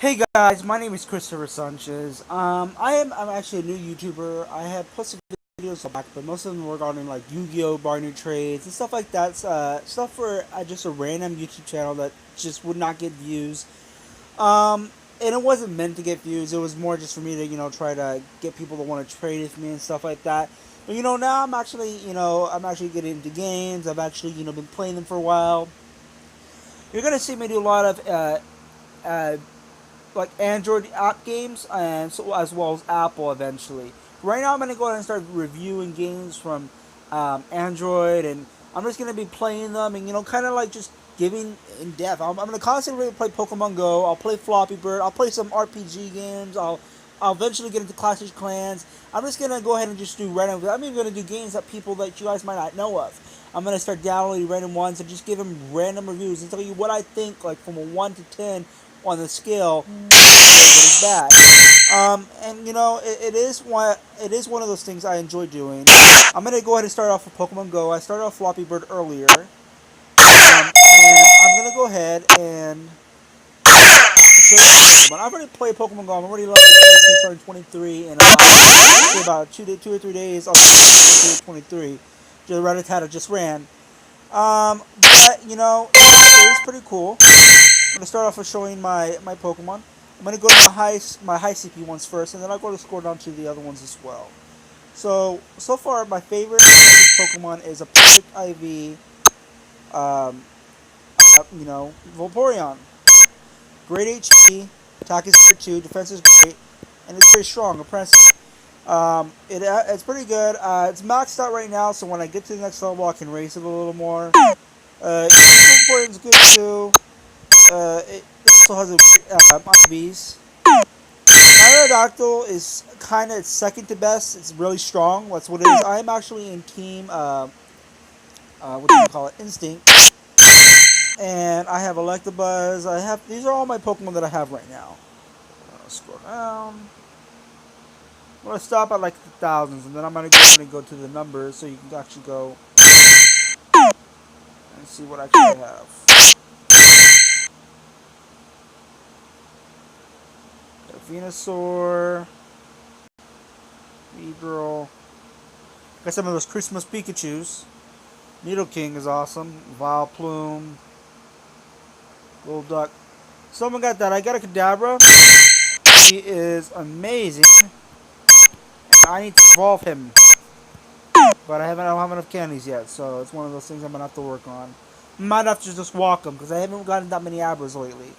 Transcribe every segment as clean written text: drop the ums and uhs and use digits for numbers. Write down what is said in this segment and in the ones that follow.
Hey guys, my name is Christopher Sanchez. I'm actually a new YouTuber. I have posted videos back, but most of them were regarding like Yu-Gi-Oh, Barney trades and stuff like that. Stuff for just a random YouTube channel that just would not get views. And it wasn't meant to get views. It was more just for me to try to get people to want to trade with me and stuff like that. But now I'm actually getting into games. I've actually been playing them for a while. You're gonna see me do a lot of uh, like Android app games and so as well as Apple eventually. Right now, I'm gonna go ahead and start reviewing games from Android, and I'm just gonna be playing them and kind of like just giving in depth. I'm gonna constantly play Pokemon Go. I'll play Floppy Bird. I'll play some RPG games. I'll eventually get into Clash of Clans. I'm just gonna go ahead and just do random. I'm even gonna do games that people that you guys might not know of. I'm gonna start downloading random ones and just give them random reviews and tell you what I think, like from a 1 to 10 on the scale. What is bad? And it is one of those things I enjoy doing. I'm gonna go ahead and start off with Pokemon Go. I started off Floppy Bird earlier, and I'm gonna go ahead and show you Pokemon. I've already played Pokemon Go. I'm already level 22, turning 23 in about 2 to 3 days. I'll be 23. Just Rattata just ran. But it is pretty cool. I'm gonna start off with showing my Pokemon. I'm gonna go to my high CP ones first, and then I'll go to scroll down to the other ones as well. So far, my favorite Pokemon is a perfect IV, um, Vaporeon. Great HP, attack is great too, defense is great, and it's very strong. Impressive. It's pretty good. It's maxed out right now, so when I get to the next level, I can raise it a little more. Vaporeon's good too. It also has IVs. Aerodactyl is kind of second to best. It's really strong. That's what it is. I'm actually in team, what do you call it? Instinct. And I have Electabuzz. These are all my Pokemon that I have right now. Scroll down. I'm going to stop at like the thousands, and then I'm going to go ahead and go to the numbers so you can actually go and see what I actually have. Venusaur, Weedrill. Got some of those Christmas Pikachus. Nidoking is awesome. Vileplume. Golduck. Someone got that. I got a Kadabra. He is amazing. I need to evolve him. But I don't have enough candies yet, so it's one of those things I'm going to have to work on. Might have to just walk them, because I haven't gotten that many Abras lately.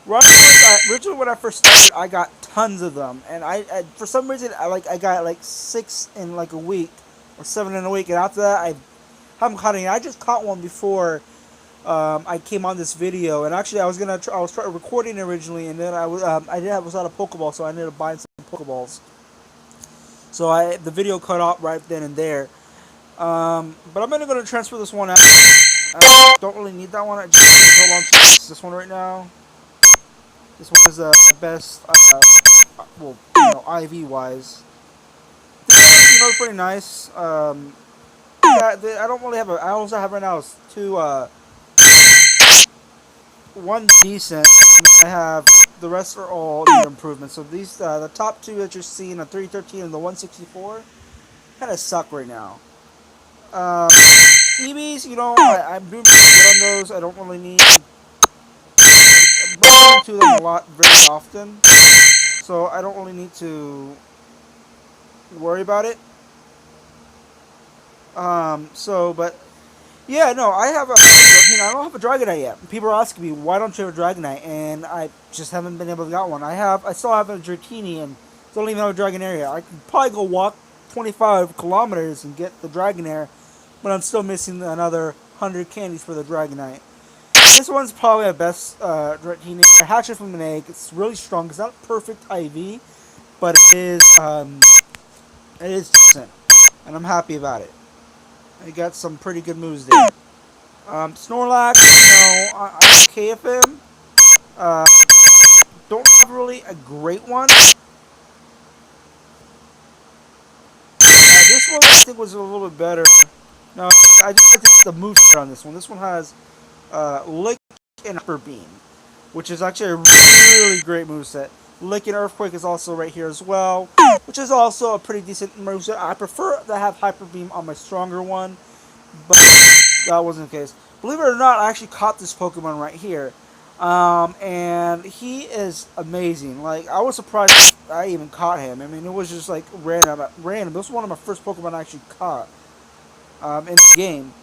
Originally when I first started, I got tons of them, and I for some reason I got like 6 in like a week or 7 in a week, and after that I haven't caught any. I just caught one before I came on this video, and actually I was recording originally, and then I was out of Pokeball, so I ended up buying some Pokeballs. So the video cut off right then and there. But I'm gonna transfer this one out. I don't really need that one. I just hold on to this one right now. This one is the best, IV wise. It's pretty nice. I don't really have I also have right now is one decent, and I have the rest are all need improvements. So these, the top two that you're seeing, the 313 and the 164, kind of suck right now. EVs, I'm doing pretty good on those. I don't really need. I run into them a lot, very often, so I don't really need to worry about it. But yeah, no, I don't have a Dragonite yet. People are asking me, why don't you have a Dragonite? And I just haven't been able to get one. I still have a Dratini, and don't even have a Dragonair. I could probably go walk 25 kilometers and get the Dragonair, but I'm still missing another 100 candies for the Dragonite. This one's probably my best Dratini. I hatched it from an egg. It's really strong. It's not perfect IV, but it is decent, and I'm happy about it. I got some pretty good moves there. Snorlax, I'm okay with him. Don't have really a great one. This one I think was a little bit better. No, I just like the move on this one. This one has Lick and Upper Beam. which is actually a really great moveset. Licking Earthquake is also right here as well, which is also a pretty decent moveset. I prefer to have Hyper Beam on my stronger one, but that wasn't the case. Believe it or not, I actually caught this Pokemon right here. And he is amazing. Like, I was surprised I even caught him. I mean, it was just like random. Random. This was one of my first Pokemon I actually caught in the game.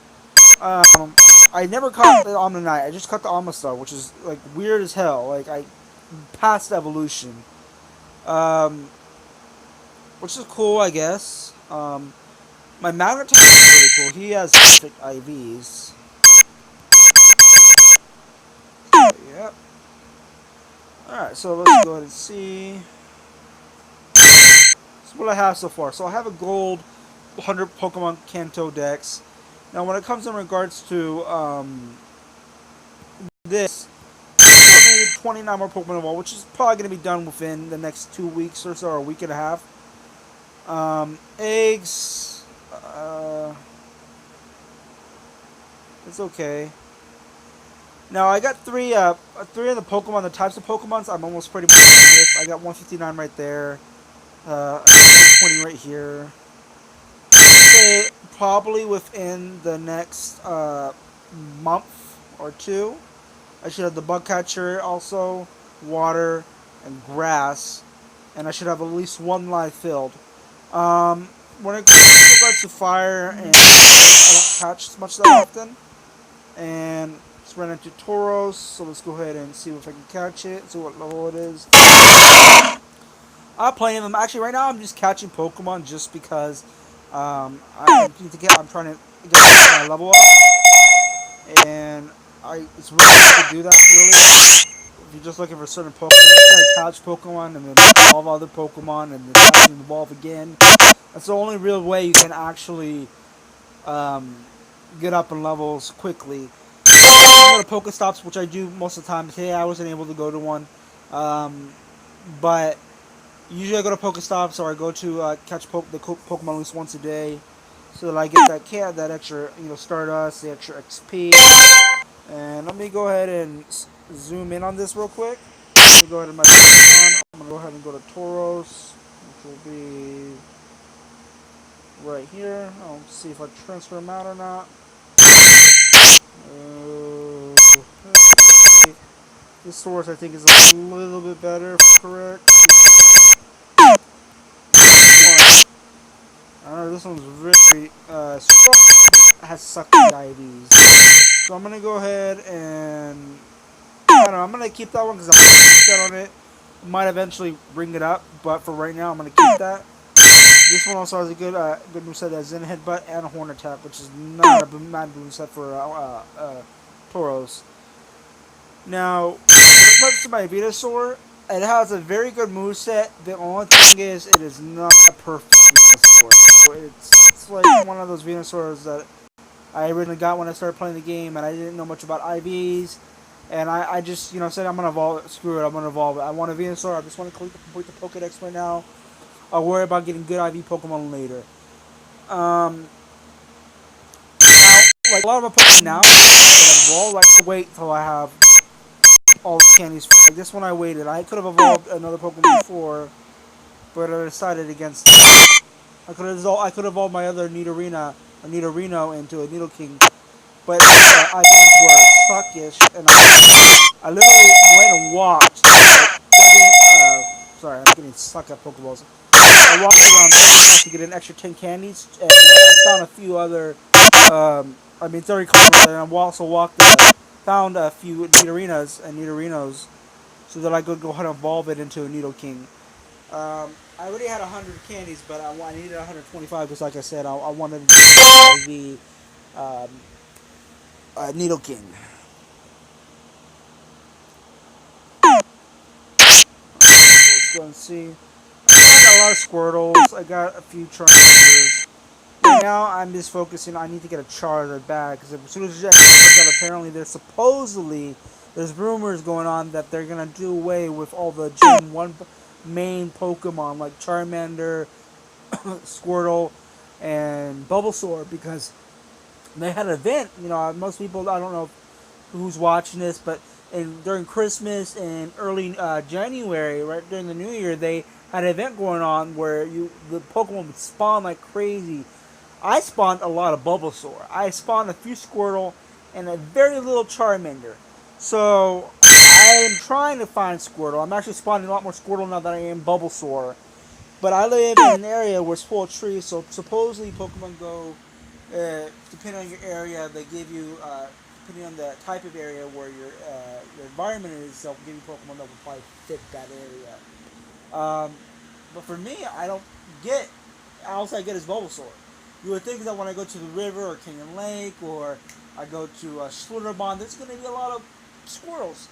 I never caught the Omnite. I just caught the Omastar, which is like weird as hell. Like, I passed evolution, um, which is cool, I guess. My Magneton is really cool. He has perfect IVs. Yep. Alright, so let's go ahead and see. This is what I have so far. So I have a gold 100 Pokemon Kanto Dex. Now, when it comes in regards to this, I need 29 more Pokemon Evolve, which is probably going to be done within the next 2 weeks or so, or a week and a half. Eggs, it's okay. Now, I got three of the Pokemon, the types of Pokemons I'm almost pretty much done with. I got 159 right there, 120 right here. Okay, probably within the next month or two, I should have the Bug Catcher also, water, and grass, and I should have at least one live filled. When it comes to fire, and I don't catch much that often, and let's run into Tauros, so let's go ahead and see if I can catch it, see what level it is. I'm playing them. Actually, right now I'm just catching Pokemon just because I'm trying to get my level up, and it's really hard to do that, really. If you're just looking for certain Pokemon, you just gotta catch Pokemon and then evolve other Pokemon and then catch and evolve again. That's the only real way you can actually get up in levels quickly. You go to Pokestops, which I do most of the time. Today I wasn't able to go to one, but usually I go to Pokestops or I go to catch the Pokemon at least once a day, so that I get that extra, Stardust, the extra XP. And let me go ahead and zoom in on this real quick. Let me go ahead and my Pokemon. I'm gonna go ahead and go to Tauros, which will be right here. I'll see if I transfer him out or not. This Tauros I think is a little bit better, if correct. I don't know, this one's very has sucking IVs. So I'm gonna go ahead and I don't know, I'm gonna keep that one because I'm set on it. Might eventually bring it up, but for right now I'm gonna keep that. This one also has a good moveset as Zen Headbutt and a Horn Attack, which is not a bad moveset for Tauros. Now, when it comes to my Venusaur, it has a very good moveset. The only thing is, it is not a perfect Venusaur. So it's like one of those Venusaurs that I originally got when I started playing the game, and I didn't know much about IVs. And I just, said I'm going to evolve it. Screw it, I'm going to evolve it. I want a Venusaur. I just want to complete the Pokedex right now. I'll worry about getting good IV Pokemon later. Now, like a lot of my Pokemon now, I evolve, like to wait till I have all the candies. Like this one I waited. I could have evolved another Pokemon before, but I decided against it. I could have evolved my other Nidorino into a Nidoking, but IVs were suckish, and I literally went and walked. Sorry, I'm getting stuck at Pokeballs. I walked around to get an extra 10 candies, and I found a few other, 30 kilometers, and I also found a few Nidorinos, so that I could go ahead and evolve it into a Nidoking. I already had 100 candies, but I needed 125, because like I said, I wanted the Nidoking. Let's go and see. I got a lot of Squirtles. I got a few Charmanders. Right now, I'm just focusing. I need to get a Charizard back because as soon as I get that, apparently there's rumors going on that they're gonna do away with all the Gen 1 main Pokemon like Charmander, Squirtle, and Bulbasaur because they had an event. Most people, I don't know who's watching this, but and during Christmas and early January, right during the New Year, they had an event going on where the Pokemon would spawn like crazy. I spawned a lot of Bulbasaur. I spawned a few Squirtle and a very little Charmander. So I am trying to find Squirtle. I'm actually spawning a lot more Squirtle now than I am Bulbasaur. But I live in an area where it's full of trees, so supposedly Pokemon Go, depending on your area, they give you, depending on the type of area where your environment is, they'll give you Pokemon that will probably fit that area. But for me, I don't get, all I get is Bulbasaur. You would think that when I go to the river or Canyon Lake or I go to Schlitterbahn, there's going to be a lot of squirrels,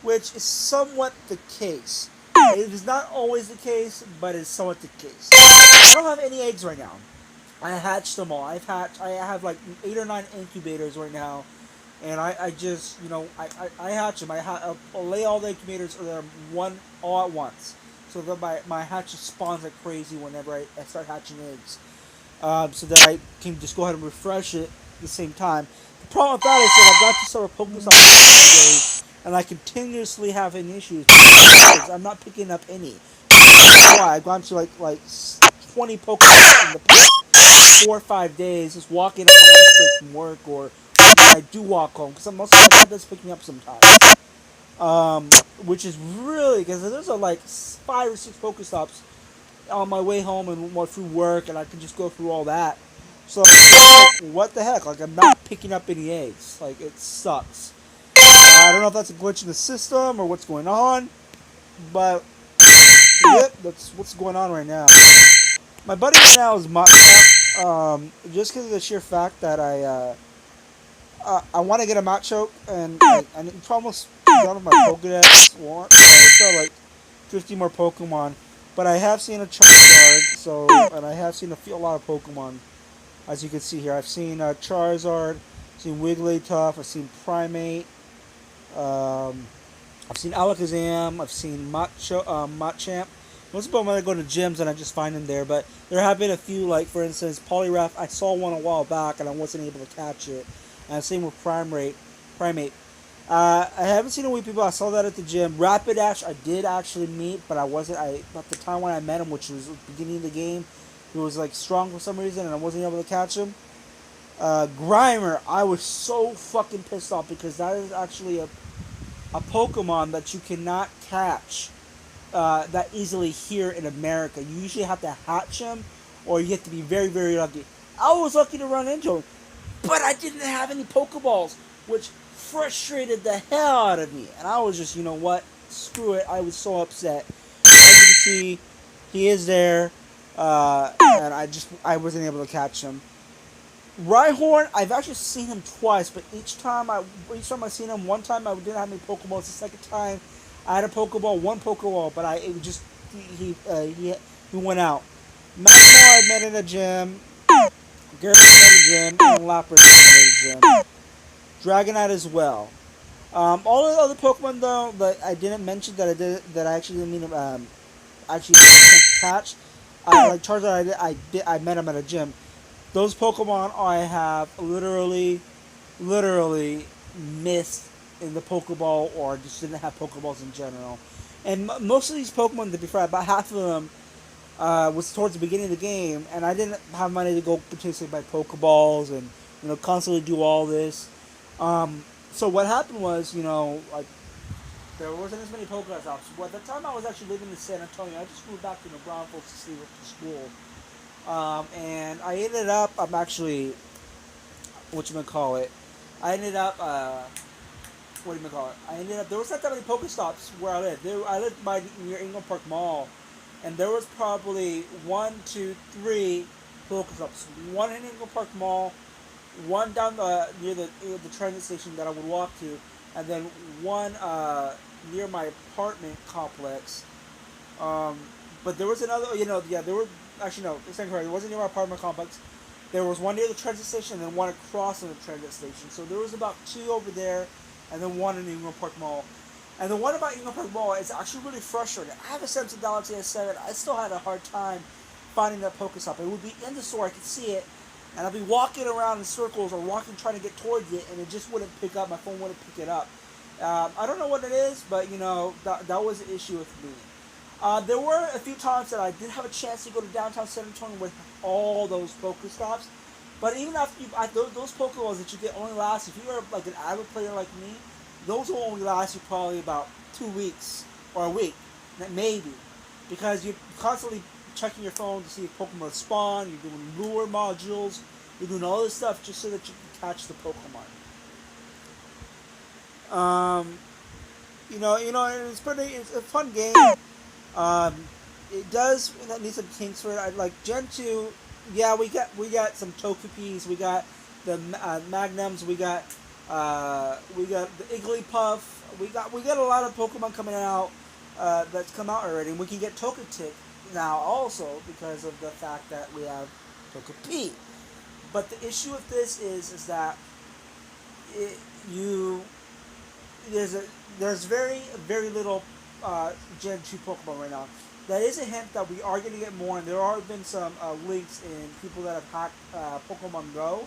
which is somewhat the case. It is not always the case, but it's somewhat the case. I don't have any eggs right now. I hatched them all. I have like 8 or 9 incubators right now, and I just I hatch them. I'll lay all the incubators one all at once, so that my hatch just spawns like crazy whenever I start hatching eggs. So that I can just go ahead and refresh it at the same time. The problem with that is that I've got to start a Pokestops and I continuously having issues. I'm not picking up any. That's why I've gone to like 20 Pokestops in the past 4 or 5 days, just walking on my lunch break from work, or when I do walk home, because most of my dad does pick me up sometimes. Which is really, because there's like 5 or 6 Pokestops on my way home and through work, and I can just go through all that. So, like, what the heck? Like, I'm not picking up any eggs. Like, it sucks. I don't know if that's a glitch in the system or what's going on, but yep, that's what's going on right now. My buddy right now is Matcha, just because of the sheer fact that I want to get a Machoke, and I'm almost done with my Pokedex. I still have like 50 more Pokemon. But I have seen a Charizard, and I have seen a lot of Pokemon, as you can see here. I've seen Charizard, I've seen Wigglytuff, I've seen Primate, um, I've seen Alakazam, I've seen Machamp. Most of them when I go to gyms and I just find them there, but there have been a few, like for instance, Poliwrath. I saw one a while back and I wasn't able to catch it. And same with Primate. I haven't seen a Weepy, I saw that at the gym. Rapidash, I did actually meet, but I wasn't. At the time when I met him, which was the beginning of the game, he was like strong for some reason, and I wasn't able to catch him. Grimer, I was so fucking pissed off because that is actually a Pokemon that you cannot catch that easily here in America. You usually have to hatch him, or you have to be very, very lucky. I was lucky to run into him, but I didn't have any Pokeballs, which frustrated the hell out of me. And I was just, you know what? Screw it. I was so upset. As you can see, he is there, and I wasn't able to catch him. Rhyhorn, I've actually seen him twice, but each time I seen him, one time I didn't have any Pokeballs. The second time, I had a Pokeball, one Pokeball, but he went out. Magmar I met in a gym. Gyarados met in a gym, and Lapras met in a gym. Dragonite as well. All the other Pokemon though that I didn't mention that I actually didn't mean actually catch. Like Charizard, I met him at a gym. Those Pokemon I have literally missed in the Pokeball, or just didn't have Pokeballs in general. And most of these Pokemon, to be fair, about half of them was towards the beginning of the game, and I didn't have money to go potentially buy Pokeballs and constantly do all this. So what happened was, like there wasn't as many Pokemon shops. Well, at the time I was actually living in San Antonio. I just moved back to New Braunfels to see to school. And I ended up, I'm actually, I ended up, there was not that many Pokestops where I lived. I lived near Ingram Park Mall, and there was probably 1, 2, 3 Pokestops. One in Ingram Park Mall, one down near the transit station that I would walk to, and then one near my apartment complex. But there was another, there were, actually no, it's incorrect. It wasn't near my apartment complex. There was one near the transit station and then one across from the transit station. So there was about 2 over there, and then one in the Ingram Park Mall. And the one about Ingram Park Mall is actually really frustrating. I have a Samsung Galaxy S7. I still had a hard time finding that Pokestop. It would be in the store, I could see it, and I'd be walking around in circles or trying to get towards it, and it just wouldn't pick up. My phone wouldn't pick it up. I don't know what it is, but that was an issue with me. There were a few times that I did have a chance to go to downtown San Antonio with all those Pokestops, but even after those Pokeballs that you get only last, if you are like an avid player like me, those will only last you probably about 2 weeks or a week, maybe, because you're constantly checking your phone to see if Pokemon spawn. You're doing lure modules. You're doing all this stuff just so that you can catch the Pokemon. Um, it's a fun game. Um, it does need some kinks for it. I like Gen 2. Yeah, we got some Tokipis. We got the Magnums. We got the Igglypuff. We got a lot of Pokemon coming out that's come out already, and we can get Togetic now also because of the fact that we have Togepi. But the issue with this is that it, you there's a there's very little Gen 2 Pokemon right now. That is a hint that we are going to get more, and there have been some links in people that have hacked Pokemon Go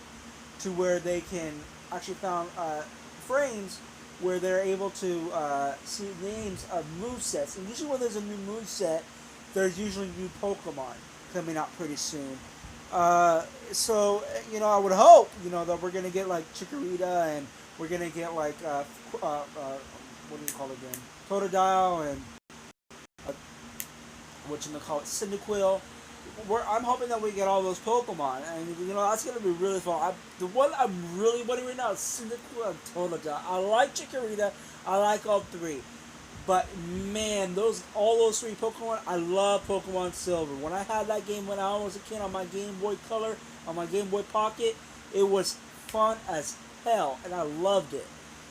to where they can actually found frames where they're able to see names of movesets. And usually when there's a new moveset, there's usually new Pokemon coming out pretty soon. I would hope, that we're going to get like Chikorita, and we're going to get like, what do you call it again? Totodile, and Cyndaquil. I'm hoping that we get all those Pokemon, and that's gonna be really fun. The one I'm really wanting right now is Cyndaquil and Totodile. I like Chikorita, I like all three, but man, all those three Pokemon, I love Pokemon Silver. When I had that game when I was a kid on my Game Boy Color, on my Game Boy Pocket, it was fun as hell, and I loved it.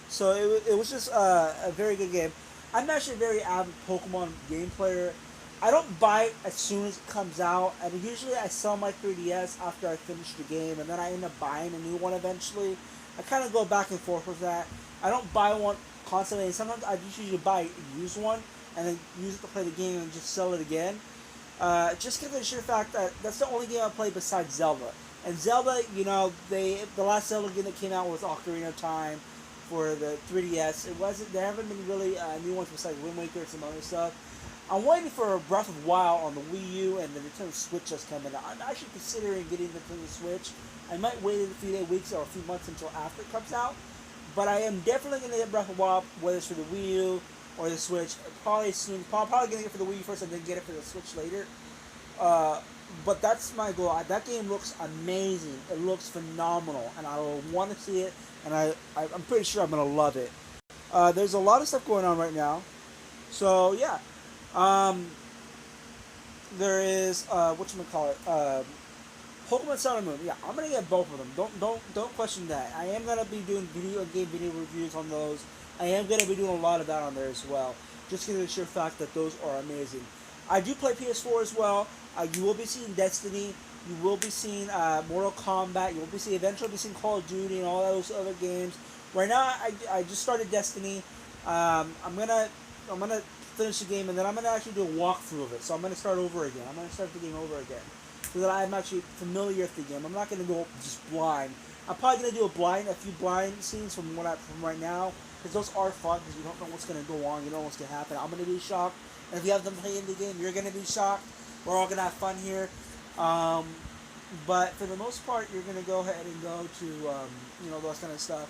So it was just a very good game. I'm actually a very avid Pokemon game player. I don't buy it as soon as it comes out, and usually I sell my 3DS after I finish the game, and then I end up buying a new one eventually. I kind of go back and forth with that. I don't buy one constantly, and sometimes I just usually buy a used one, and then use it to play the game and just sell it again. Just given the sheer fact that that's the only game I play besides Zelda. And Zelda, the last Zelda game that came out was Ocarina of Time for the 3DS. There haven't been really new ones besides Wind Waker and some other stuff. I'm waiting for Breath of the Wild on the Wii U, and the Nintendo Switch that's coming out. I'm actually considering getting the Nintendo Switch. I might wait a few weeks or a few months until after it comes out, but I am definitely going to get Breath of the Wild, whether it's for the Wii U or the Switch. Probably soon. Probably going to get it for the Wii U first and then get it for the Switch later. But that's my goal. That game looks amazing. It looks phenomenal, and I want to see it, and I'm pretty sure I'm going to love it. There's a lot of stuff going on right now. So, yeah. There is Pokemon Sun and Moon. Yeah, I'm gonna get both of them. Don't question that. I am gonna be doing video reviews on those. I am gonna be doing a lot of that on there as well. Just because of the sheer fact that those are amazing. I do play PS4 as well. You will be seeing Destiny. You will be seeing Mortal Kombat. You will be seeing Call of Duty and all those other games. Right now, I just started Destiny. I'm gonna finish the game, and then I'm going to actually do a walkthrough of it. So I'm going to start over again. I'm going to start the game over again, so that I'm actually familiar with the game. I'm not going to go just blind. I'm probably going to do a few blind scenes from right now, because those are fun, because you don't know what's going to go on, you don't know what's going to happen. I'm going to be shocked, and if you have them playing the game, you're going to be shocked. We're all going to have fun here. But for the most part, you're going to go ahead and go to, those kind of stuff.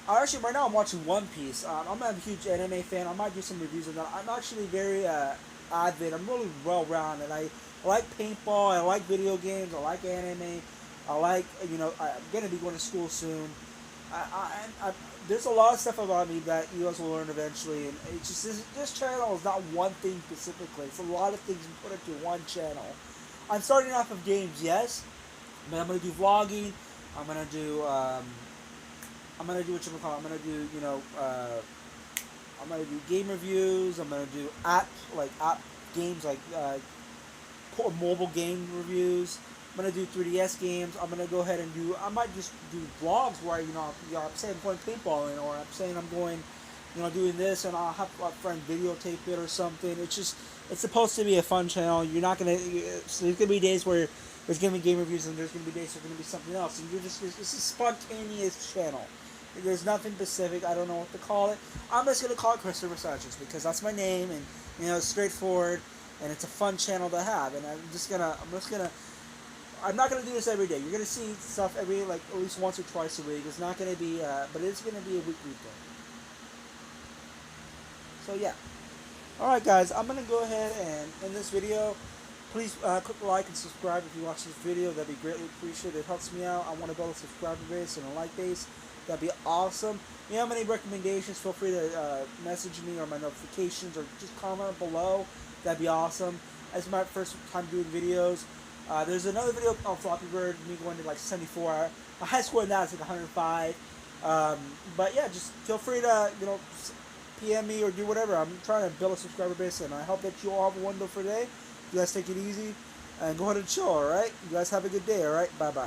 Actually, right now I'm watching One Piece. I'm a huge anime fan. I might do some reviews of that. I'm actually very avid. I'm really well-rounded. I like paintball. I like video games. I like anime. I like, I'm going to be going to school soon. There's a lot of stuff about me that you guys will learn eventually. And it's just this channel is not one thing specifically. It's a lot of things put into one channel. I'm starting off with games, yes. But I'm going to do vlogging. I'm going to do... I'm gonna do I'm gonna do I'm gonna do game reviews. I'm gonna do app games like mobile game reviews. I'm gonna do 3DS games. I'm gonna go ahead and I might just do vlogs where I'm saying I'm going paintballing, or I'm saying I'm going doing this, and I'll have a friend videotape it or something. It's supposed to be a fun channel. You're not gonna so there's gonna be days where there's gonna be game reviews, and there's gonna be days where there's gonna be something else, and it's a spontaneous channel. There's nothing specific. I don't know what to call it. I'm just gonna call it Christopher Sanchez because that's my name, and it's straightforward, and it's a fun channel to have. And I'm not gonna do this every day. You're gonna see stuff every like at least once or twice a week. It's not gonna be, but it's gonna be a weekly thing. So yeah. All right, guys. I'm gonna go ahead and end this video. Please click like and subscribe if you watch this video. That'd be greatly appreciated. It helps me out. I want to build a subscriber base and a like base. That'd be awesome. If you have any recommendations, feel free to message me or my notifications or just comment below. That'd be awesome. This is my first time doing videos. There's another video on Floppy Bird, me going to like 74. My high score in that is like 105. But yeah, just feel free to, PM me or do whatever. I'm trying to build a subscriber base, and I hope that you all have a wonderful day. You guys take it easy and go ahead and chill, alright? You guys have a good day, alright? Bye-bye.